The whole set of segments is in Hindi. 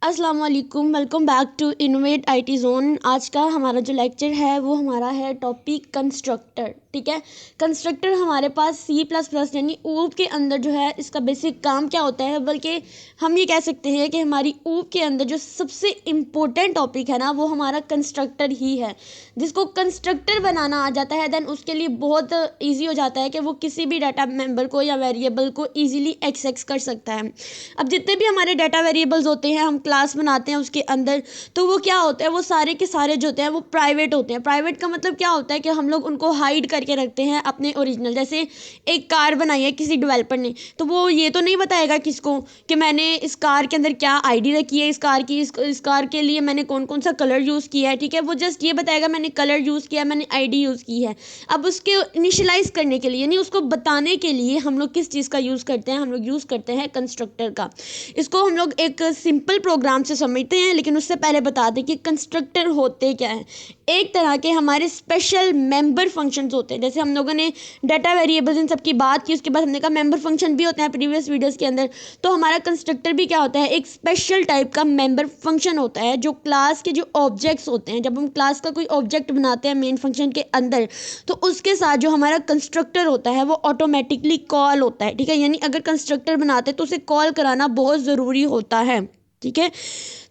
अस्सलाम वालेकुम, welcome back to innovate IT zone. आज का हमारा जो लेक्चर है वो हमारा है टॉपिक कंस्ट्रक्टर। ठीक है, कंस्ट्रक्टर हमारे पास C++ यानी ऊप के अंदर जो है इसका बेसिक काम क्या होता है, बल्कि हम ये कह सकते हैं कि हमारी ऊप के अंदर जो सबसे इम्पोर्टेंट टॉपिक है ना वो हमारा कंस्ट्रक्टर ही है। जिसको कंस्ट्रक्टर बनाना आ जाता है देन उसके लिए बहुत ईजी हो जाता है कि वो किसी भी डाटा मेंबर को या वेरिएबल को ईजिली एक्सेस कर सकता है। अब जितने भी हमारे डाटा वेरिएबल्स होते हैं, हम क्लास बनाते हैं उसके अंदर, तो वो क्या होता है, वो सारे के सारे जो होते हैं वो प्राइवेट होते हैं। प्राइवेट का मतलब क्या होता है कि हम लोग उनको हाइड करके रखते हैं अपने ओरिजिनल। जैसे एक कार बनाई है किसी डेवलपर ने, तो वो ये तो नहीं बताएगा किसको कि मैंने इस कार के अंदर क्या आईडी रखी है, इस कार की, इस कार के लिए मैंने कौन कौन सा कलर यूज़ किया है। ठीक है, वो जस्ट ये बताएगा मैंने कलर यूज़ किया, मैंने आईडी यूज़ की है। अब उसके इनिशियलाइज करने के लिए यानी उसको बताने के लिए हम लोग किस चीज़ का यूज़ करते हैं, हम लोग यूज़ करते हैं कंस्ट्रक्टर का। इसको हम लोग एक सिंपल प्रोग्राम से समझते हैं, लेकिन उससे पहले बता दें कि कंस्ट्रक्टर होते क्या हैं। एक तरह के हमारे स्पेशल मेंबर फंक्शंस होते हैं। जैसे हम लोगों ने डाटा वेरिएबल्स इन सब की बात की, उसके बाद हमने कहा मेंबर फंक्शन भी होते हैं प्रीवियस वीडियोस के अंदर। तो हमारा कंस्ट्रक्टर भी क्या होता है, एक स्पेशल टाइप का मेंबर फंक्शन होता है जो क्लास के जो ऑब्जेक्ट्स होते हैं, जब हम क्लास का कोई ऑब्जेक्ट बनाते हैं मेन फंक्शन के अंदर, तो उसके साथ जो हमारा कंस्ट्रक्टर होता है वो ऑटोमेटिकली कॉल होता है। ठीक है, यानी अगर कंस्ट्रक्टर बनाते हैं तो उसे कॉल कराना बहुत ज़रूरी होता है। ठीक है,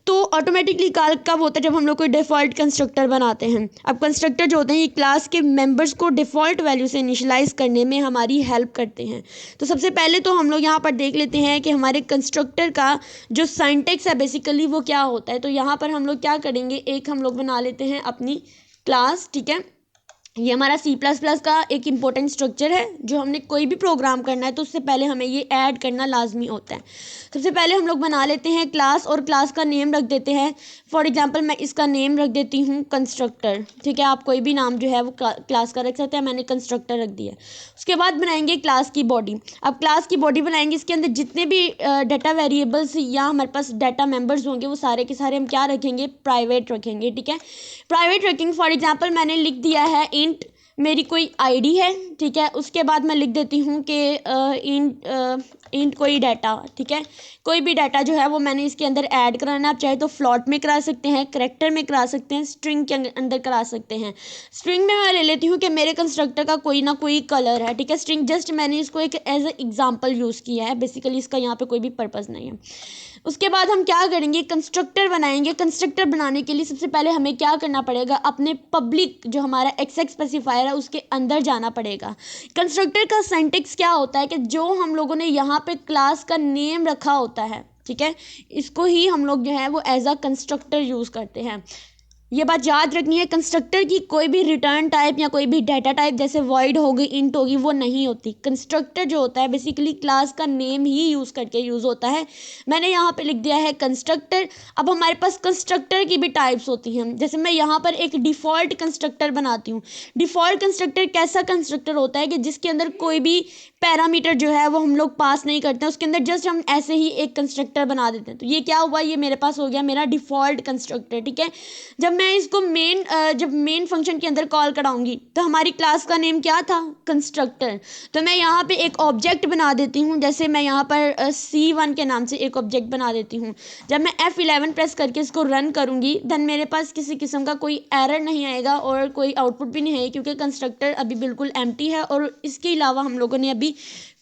तो ऑटोमेटिकली कॉल कब होता है, जब हम लोग कोई डिफ़ॉल्ट कंस्ट्रक्टर बनाते हैं। अब कंस्ट्रक्टर जो होते हैं ये क्लास के मेंबर्स को डिफ़ॉल्ट वैल्यू से इनिशियलाइज़ करने में हमारी हेल्प करते हैं। तो सबसे पहले तो हम लोग यहाँ पर देख लेते हैं कि हमारे कंस्ट्रक्टर का जो सिंटैक्स है बेसिकली वो क्या होता है। तो यहाँ पर हम लोग क्या करेंगे, एक हम लोग बना लेते हैं अपनी क्लास। ठीक है, ये हमारा C++ का एक इम्पोर्टेंट स्ट्रक्चर है। जो हमने कोई भी प्रोग्राम करना है तो उससे पहले हमें ये ऐड करना लाजमी होता है। सबसे पहले हम लोग बना लेते हैं क्लास, और क्लास का नेम रख देते हैं। फॉर एग्जांपल मैं इसका नेम रख देती हूँ कंस्ट्रक्टर। ठीक है, आप कोई भी नाम जो है वो क्लास का रख सकते हैं, मैंने कंस्ट्रक्टर रख दिया। उसके बाद बनाएंगे क्लास की बॉडी। अब क्लास की बॉडी बनाएंगे, इसके अंदर जितने भी डाटा वेरिएबल्स या हमारे पास डाटा मेंबर्स होंगे वो सारे के सारे हम क्या रखेंगे, प्राइवेट रखेंगे। ठीक है, प्राइवेट रखेंगे। फॉर एग्जांपल मैंने लिख दिया है इंट मेरी कोई आईडी है। ठीक है, उसके बाद मैं लिख देती हूँ कि इंट कोई डाटा। ठीक है, कोई भी डाटा जो है वो मैंने इसके अंदर ऐड कराना है। आप चाहे तो फ्लॉट में करा सकते हैं, करैक्टर में करा सकते हैं, स्ट्रिंग के अंदर करा सकते हैं। स्ट्रिंग में मैं ले लेती हूँ कि मेरे कंस्ट्रक्टर का कोई ना कोई कलर है। ठीक है, स्ट्रिंग जस्ट मैंने इसको एक एज ए एग्जाम्पल यूज़ किया है, बेसिकली इसका यहाँ पे कोई भी पर्पज़ नहीं है। उसके बाद हम क्या करेंगे, कंस्ट्रक्टर बनाएंगे। कंस्ट्रक्टर बनाने के लिए सबसे पहले हमें क्या करना पड़ेगा, अपने पब्लिक जो हमारा एक्सेस स्पेसिफायर है उसके अंदर जाना पड़ेगा। कंस्ट्रक्टर का सिंटैक्स क्या होता है कि जो हम लोगों ने यहाँ पे क्लास का नेम रखा होता है, ठीक है, इसको ही हम लोग जो है वो एज अ कंस्ट्रक्टर यूज़ करते हैं। ये बात याद रखनी है, कंस्ट्रक्टर की कोई भी रिटर्न टाइप या कोई भी डाटा टाइप जैसे वॉइड होगी, इंट होगी, वो नहीं होती। कंस्ट्रक्टर जो होता है बेसिकली क्लास का नेम ही यूज़ करके यूज़ होता है। मैंने यहाँ पे लिख दिया है कंस्ट्रक्टर। अब हमारे पास कंस्ट्रक्टर की भी टाइप्स होती हैं। जैसे मैं यहाँ पर एक डिफ़ॉल्ट कंस्ट्रक्टर बनाती हूँ। डिफ़ॉल्ट कंस्ट्रक्टर कैसा कंस्ट्रक्टर होता है कि जिसके अंदर कोई भी पैरामीटर जो है वो हम लोग पास नहीं करते हैं, उसके अंदर जस्ट हम ऐसे ही एक कंस्ट्रक्टर बना देते हैं। तो ये क्या हुआ, ये मेरे पास हो गया मेरा डिफ़ॉल्ट कंस्ट्रक्टर। ठीक है, जब मैं इसको जब मेन फंक्शन के अंदर कॉल कराऊंगी तो हमारी क्लास का नेम क्या था, कंस्ट्रक्टर। तो मैं यहाँ पे एक ऑब्जेक्ट बना देती हूँ। जैसे मैं यहाँ पर C1 के नाम से एक ऑब्जेक्ट बना देती हूँ। जब मैं F11 प्रेस करके इसको रन करूँगी देन मेरे पास किसी किस्म का कोई एरर नहीं आएगा और कोई आउटपुट भी नहीं आएगी, क्योंकि कंस्ट्रक्टर अभी बिल्कुल एम्प्टी है और इसके अलावा हम लोगों ने अभी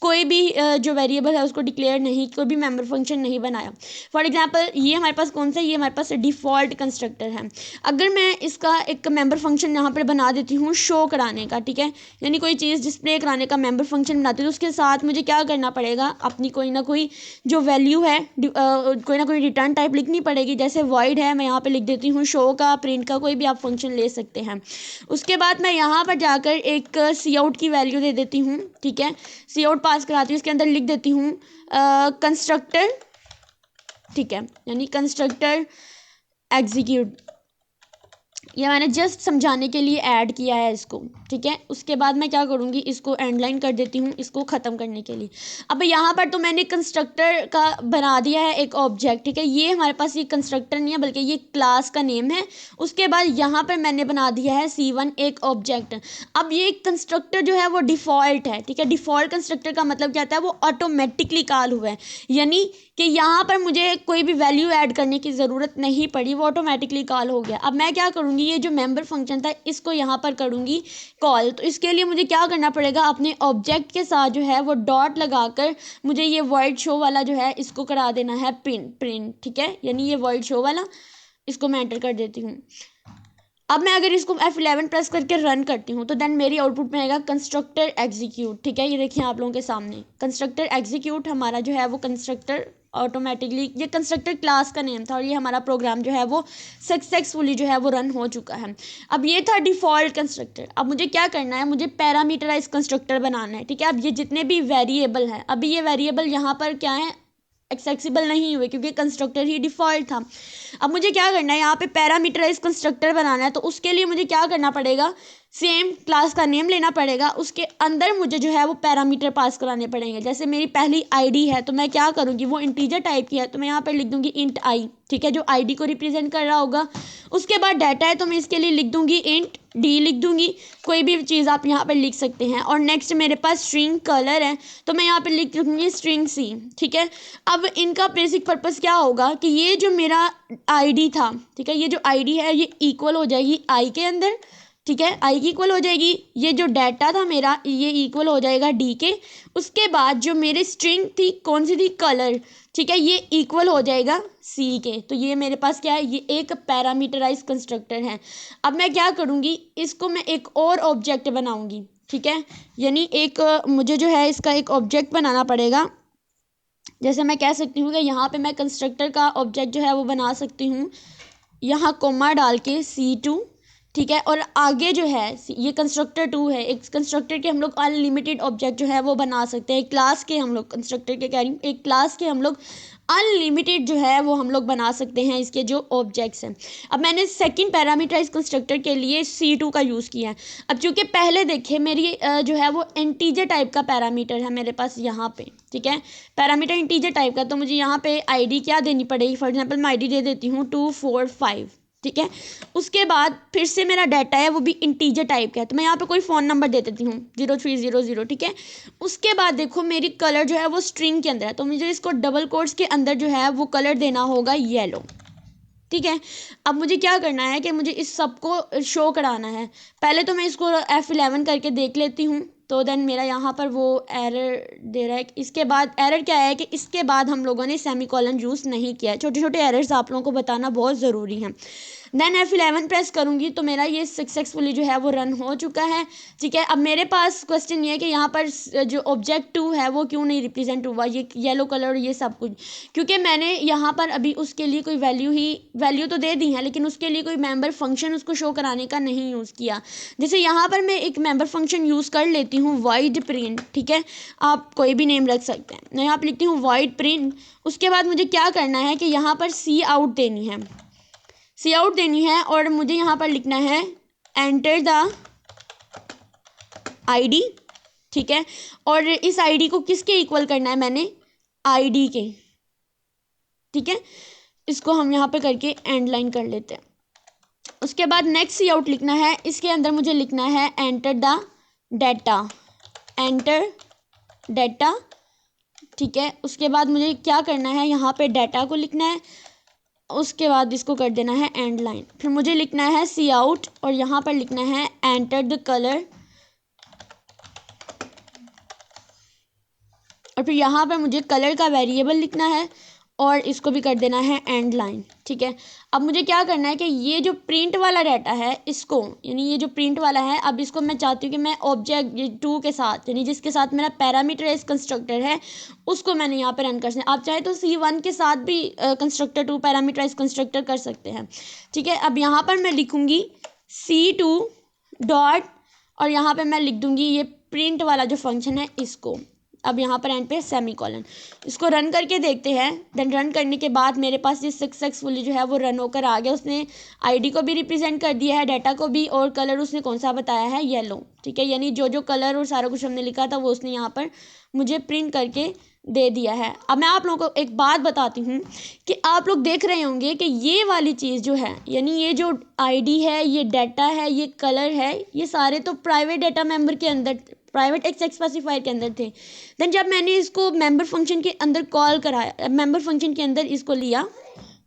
कोई भी जो वेरिएबल है उसको डिक्लेयर नहीं, कोई भी मेंबर फंक्शन नहीं बनाया। फॉर एग्जांपल ये हमारे पास कौन सा, ये हमारे पास डिफ़ॉल्ट कंस्ट्रक्टर है। अगर मैं इसका एक मेंबर फंक्शन यहाँ पर बना देती हूँ शो कराने का, ठीक है, यानी कोई चीज़ डिस्प्ले कराने का मेंबर फंक्शन बनाती हूँ, तो उसके साथ मुझे क्या करना पड़ेगा, अपनी कोई ना कोई जो वैल्यू है कोई ना कोई रिटर्न टाइप लिखनी पड़ेगी। जैसे वॉइड है, मैं यहाँ पे लिख देती हूँ शो का, प्रिंट का, कोई भी आप फंक्शन ले सकते हैं। उसके बाद मैं यहाँ पर जाकर एक सी आउट की वैल्यू दे देती हूँ। ठीक है, सी आउट पास कराती हूँ, इसके अंदर लिख देती हूँ कंस्ट्रक्टर। ठीक है, यानी कंस्ट्रक्टर एग्जीक्यूट। ये मैंने जस्ट समझाने के लिए ऐड किया है इसको। ठीक है, उसके बाद मैं क्या करूँगी, इसको एंड लाइन कर देती हूँ इसको ख़त्म करने के लिए। अब यहाँ पर तो मैंने कंस्ट्रक्टर का बना दिया है एक ऑब्जेक्ट। ठीक है, ये हमारे पास ये कंस्ट्रक्टर नहीं है बल्कि ये क्लास का नेम है। उसके बाद यहाँ पर मैंने बना दिया है C1 एक ऑब्जेक्ट। अब ये कंस्ट्रक्टर जो है वो डिफ़ॉल्ट है। ठीक है, डिफ़ॉल्ट कंस्ट्रक्टर का मतलब क्या होता है, वो ऑटोमेटिकली कॉल हुआ है, यानी कि यहाँ पर मुझे कोई भी वैल्यू ऐड करने की ज़रूरत नहीं पड़ी, वो ऑटोमेटिकली कॉल हो गया। अब मैं क्या करूँगी, ये जो मेंबर फंक्शन था इसको यहाँ पर करूँगी कॉल। तो इसके लिए मुझे क्या करना पड़ेगा, अपने ऑब्जेक्ट के साथ जो है वो डॉट लगाकर मुझे ये वर्ड शो वाला जो है इसको करा देना है प्रिंट। ठीक है, यानी ये वर्ड शो वाला, इसको मैं एंटर कर देती हूँ। अब मैं अगर इसको F11 प्रेस करके रन करती हूँ तो देन मेरी आउटपुट में आएगा कंस्ट्रक्टर एग्जीक्यूट। ठीक है, ये देखिए आप लोगों के सामने कंस्ट्रक्टर एग्जीक्यूट हमारा जो है वो कंस्ट्रक्टर ऑटोमेटिकली, ये कंस्ट्रक्टर क्लास का नेम था और ये हमारा प्रोग्राम जो है वो सक्सेसफुली जो है वो रन हो चुका है। अब ये था डिफ़ॉल्ट कंस्ट्रक्टर। अब मुझे क्या करना है, मुझे पैरामीटराइज कंस्ट्रक्टर बनाना है। ठीक है, अब ये जितने भी वेरिएबल हैं, अभी ये वेरिएबल यहाँ पर क्या है, एक्सेसिबल नहीं हुए क्योंकि कंस्ट्रक्टर ही डिफ़ॉल्ट था। अब मुझे क्या करना है, यहाँ पे पैरामीटराइज कंस्ट्रक्टर बनाना है। तो उसके लिए मुझे क्या करना पड़ेगा, सेम क्लास का नेम लेना पड़ेगा, उसके अंदर मुझे जो है वो पैरामीटर पास कराने पड़ेंगे। जैसे मेरी पहली आईडी है तो मैं क्या करूँगी, वो इंटीजर टाइप की है तो मैं यहाँ पर लिख दूँगी इंट आई। ठीक है, जो आईडी को रिप्रेजेंट कर रहा होगा। उसके बाद डाटा है तो मैं इसके लिए लिख दूँगी इंट डी, लिख दूँगी। कोई भी चीज़ आप यहाँ पर लिख सकते हैं। और नेक्स्ट मेरे पास स्ट्रिंग कलर है तो मैं यहाँ पर लिख दूँगी स्ट्रिंग सी। ठीक है, अब इनका बेसिक पर्पस क्या होगा कि ये जो मेरा आईडी था, ठीक है, ये जो आईडी है ये इक्वल हो जाएगी आई के अंदर। ठीक है, आई की इक्वल हो जाएगी। ये जो डाटा था मेरा ये इक्वल हो जाएगा डी के। उसके बाद जो मेरी स्ट्रिंग थी, कौन सी थी, कलर। ठीक है, ये इक्वल हो जाएगा सी के। तो ये मेरे पास क्या है, ये एक पैरामीटराइज कंस्ट्रक्टर है। अब मैं क्या करूँगी, इसको मैं एक और ऑब्जेक्ट बनाऊँगी। ठीक है, यानी एक मुझे जो है इसका एक ऑब्जेक्ट बनाना पड़ेगा। जैसे मैं कह सकती हूँ कि यहाँ पे मैं कंस्ट्रक्टर का ऑब्जेक्ट जो है वो बना सकती हूँ, यहाँ कोमा डाल के C2। ठीक है, और आगे जो है ये कंस्ट्रक्टर 2 है। एक कंस्ट्रक्टर के हम लोग अनलिमिटेड ऑब्जेक्ट जो है वो बना सकते हैं। एक क्लास के हम लोग कंस्ट्रक्टर के कह रही हूँ, एक क्लास के हम लोग अनलिमिटेड जो है वो हम लोग बना सकते हैं इसके जो ऑब्जेक्ट्स हैं। अब मैंने सेकंड पैरामीटराइज कंस्ट्रक्टर के लिए C2 का यूज़ किया है। अब चूँकि पहले देखिए मेरी जो है वो इंटीजर टाइप का पैरामीटर है मेरे पास यहाँ पे। ठीक है, पैरामीटर इंटीजर टाइप का, तो मुझे यहाँ पे आईडी क्या देनी पड़ेगी। फॉर एग्जांपल मैं आईडी दे देती हूँ 245। ठीक है, उसके बाद फिर से मेरा डाटा है वो भी इंटीजर टाइप का है तो मैं यहाँ पे कोई फ़ोन नंबर दे देती हूँ 0300। ठीक है, उसके बाद देखो मेरी कलर जो है वो स्ट्रिंग के अंदर है तो मुझे इसको डबल कोट्स के अंदर जो है वो कलर देना होगा येलो। ठीक है, अब मुझे क्या करना है कि मुझे इस सब को शो कराना है। पहले तो मैं इसको F11 करके देख लेती हूँ तो देन मेरा यहाँ पर वो एरर दे रहा है। इसके बाद एरर क्या है कि इसके बाद हम लोगों ने सेमीकोलन यूज़ नहीं किया है। छोटे छोटे एरर्स आप लोगों को बताना बहुत ज़रूरी है। देन F11 प्रेस करूँगी तो मेरा ये सक्सेसफुली जो है वो रन हो चुका है। ठीक है, अब मेरे पास क्वेश्चन ये है कि यहाँ पर जो ऑब्जेक्ट 2 है वो क्यों नहीं रिप्रेजेंट हुआ, ये येलो कलर ये सब कुछ, क्योंकि मैंने यहाँ पर अभी उसके लिए कोई वैल्यू तो दे दी है लेकिन उसके लिए कोई मेंबर फंक्शन उसको शो कराने का नहीं यूज़ किया। जैसे यहाँ पर मैं एक मेंबर फंक्शन यूज़ कर लेती हूँ वाइड प्रिंट। ठीक है, आप कोई भी नेम रख सकते हैं। मैं यहाँ पर लिखती हूँ वाइड प्रिंट। उसके बाद मुझे क्या करना है कि यहाँ पर सी आउट देनी है और मुझे यहाँ पर लिखना है एंटर द आईडी। ठीक है, और इस आईडी को किसके इक्वल करना है, मैंने आईडी के। ठीक है, इसको हम यहाँ पे करके एंड लाइन कर लेते हैं। उसके बाद नेक्स्ट सी आउट लिखना है, इसके अंदर मुझे लिखना है एंटर द डाटा। ठीक है, उसके बाद मुझे क्या करना है, यहाँ पे डाटा को लिखना है। उसके बाद इसको कर देना है एंड लाइन। फिर मुझे लिखना है सी आउट और यहाँ पर लिखना है एंटर द कलर और फिर यहाँ पर मुझे कलर का वेरिएबल लिखना है और इसको भी कर देना है एंड लाइन। ठीक है, अब मुझे क्या करना है कि ये जो प्रिंट वाला डाटा है इसको, यानी ये जो प्रिंट वाला है, अब इसको मैं चाहती हूँ कि मैं ऑब्जेक्ट 2 के साथ, यानी जिसके साथ मेरा पैरामीटराइज कंस्ट्रक्टर है उसको मैंने यहाँ पर रन कर सकते। आप चाहे तो C1 के साथ भी कंस्ट्रक्टर 2 पैरामीटराइज कंस्ट्रक्टर कर सकते हैं। ठीक है, अब यहाँ पर मैं लिखूँगी C2 डॉट और यहाँ पर मैं लिख दूँगी ये प्रिंट वाला जो फंक्शन है इसको। अब यहाँ पर एंड पे सेमीकोलन। इसको रन करके देखते हैं। देन रन करने के बाद मेरे पास ये सक्सेसफुली जो है वो रन होकर आ गया। उसने आईडी को भी रिप्रेजेंट कर दिया है, डाटा को भी, और कलर उसने कौन सा बताया है, येलो। ठीक है, यानी जो जो कलर और सारा कुछ हमने लिखा था वो उसने यहाँ पर मुझे प्रिंट करके दे दिया है। अब मैं आप लोगों को एक बात बताती हूँ कि आप लोग देख रहे होंगे कि ये वाली चीज़ जो है, यानी ये जो आईडी है, ये डाटा है, ये कलर है, ये सारे तो प्राइवेट डाटा मेंबर के अंदर प्राइवेट एक्स स्पेसिफायर के अंदर थे। देन जब मैंने इसको मेंबर फंक्शन के अंदर कॉल कराया, मेंबर फंक्शन के अंदर इसको लिया,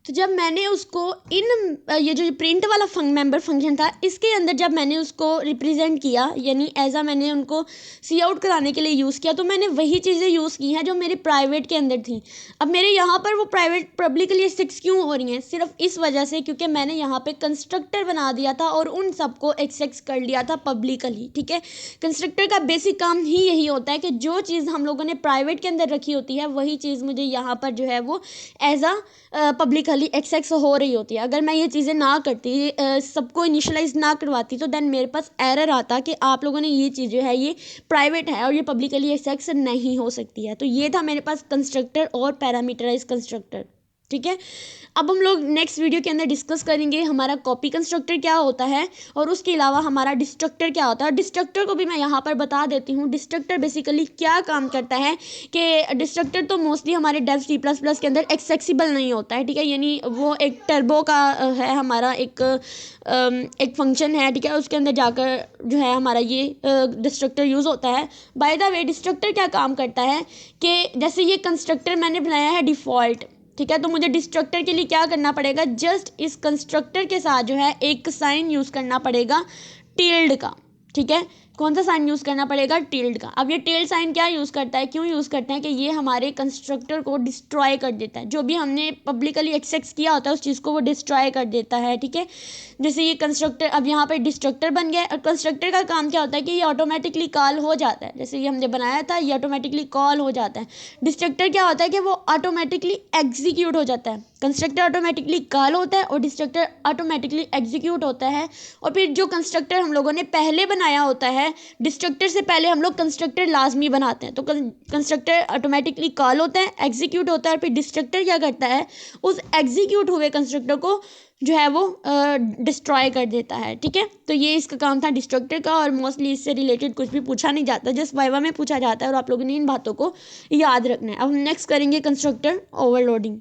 तो जब मैंने उसको ये जो प्रिंट वाला मेंबर फंक्शन था इसके अंदर जब मैंने उसको रिप्रेजेंट किया, यानी मैंने उनको सी आउट कराने के लिए यूज़ किया, तो मैंने वही चीज़ें यूज़ की हैं जो मेरे प्राइवेट के अंदर थी। अब मेरे यहाँ पर वो प्राइवेट पब्लिकली एक्सेस क्यों हो रही हैं? सिर्फ इस वजह से क्योंकि मैंने यहाँ पे कंस्ट्रक्टर बना दिया था और उन सबको एक्सेस कर लिया था पब्लिकली। ठीक है, कंस्ट्रक्टर का बेसिक काम ही यही होता है कि जो चीज़ हम लोगों ने प्राइवेट के अंदर रखी होती है वही चीज़ मुझे यहाँ पर जो है वो एज पब्लिकली एक्सेस हो रही होती है। अगर मैं ये चीज़ें ना करती, सबको इनिशलाइज ना करवाती, तो देन मेरे पास एरर आता कि आप लोगों ने ये चीज़ जो है ये प्राइवेट है और ये पब्लिकली एक्सेस नहीं हो सकती है। तो ये था मेरे पास कंस्ट्रक्टर और पैरामीटराइज कंस्ट्रक्टर। ठीक है, अब हम लोग नेक्स्ट वीडियो के अंदर डिस्कस करेंगे हमारा कॉपी कंस्ट्रक्टर क्या होता है और उसके अलावा हमारा डिस्ट्रक्टर क्या होता है। डिस्ट्रक्टर को भी मैं यहाँ पर बता देती हूँ। डिस्ट्रक्टर बेसिकली क्या काम करता है कि डिस्ट्रक्टर तो मोस्टली हमारे डेव C++ के अंदर एक्सेसिबल नहीं होता है। ठीक है, यानी वो एक टर्बो का है, हमारा एक फंक्शन है। ठीक है, उसके अंदर जाकर जो है हमारा ये डिस्ट्रक्टर यूज़ होता है। बाय द वे डिस्ट्रक्टर क्या काम करता है कि जैसे ये कंस्ट्रक्टर मैंने बनाया है डिफ़ॉल्ट, ठीक है, तो मुझे डिस्ट्रक्टर के लिए क्या करना पड़ेगा, जस्ट इस कंस्ट्रक्टर के साथ जो है एक साइन यूज़ करना पड़ेगा टिल्ड का। ठीक है, कौन सा साइन यूज़ करना पड़ेगा, टिल्ड का। अब ये टिल्ड साइन क्या यूज़ करता है, क्यों यूज़ करते हैं कि ये हमारे कंस्ट्रक्टर को डिस्ट्रॉय कर देता है। जो भी हमने पब्लिकली एक्सेस किया होता है उस चीज़ को वो डिस्ट्रॉय कर देता है। ठीक है, जैसे ये कंस्ट्रक्टर अब यहाँ पर डिस्ट्रक्टर बन गया और कंस्ट्रक्टर का काम क्या होता है कि ये ऑटोमेटिकली कॉल हो जाता है। जैसे ये हमने बनाया था ये ऑटोमेटिकली कॉल हो जाता है। डिस्ट्रक्टर क्या होता है कि वो ऑटोमेटिकली एग्जीक्यूट हो जाता है। कंस्ट्रक्टर ऑटोमेटिकली कॉल होता है और डिस्ट्रक्टर ऑटोमेटिकली एग्जीक्यूट होता है। और फिर जो कंस्ट्रक्टर हम लोगों ने पहले बनाया होता है, डिस्ट्रक्टर से पहले हम लोग कंस्ट्रक्टर लाजमी बनाते हैं। तो कंस्ट्रक्टर ऑटोमेटिकली कॉल होता है, एग्जीक्यूट होता है और फिर डिस्ट्रक्टर क्या करता है, उस एग्जीक्यूट हुए कंस्ट्रक्टर को जो है वो डिस्ट्रॉय कर देता है। ठीक है, तो ये इसका काम था डिस्ट्रक्टर का और मोस्टली इससे रिलेटेड कुछ भी पूछा नहीं जाता, जस्ट वाइवा में पूछा जाता है और आप लोगों ने इन बातों को याद रखना है। अब हम नेक्स्ट करेंगे कंस्ट्रक्टर ओवरलोडिंग।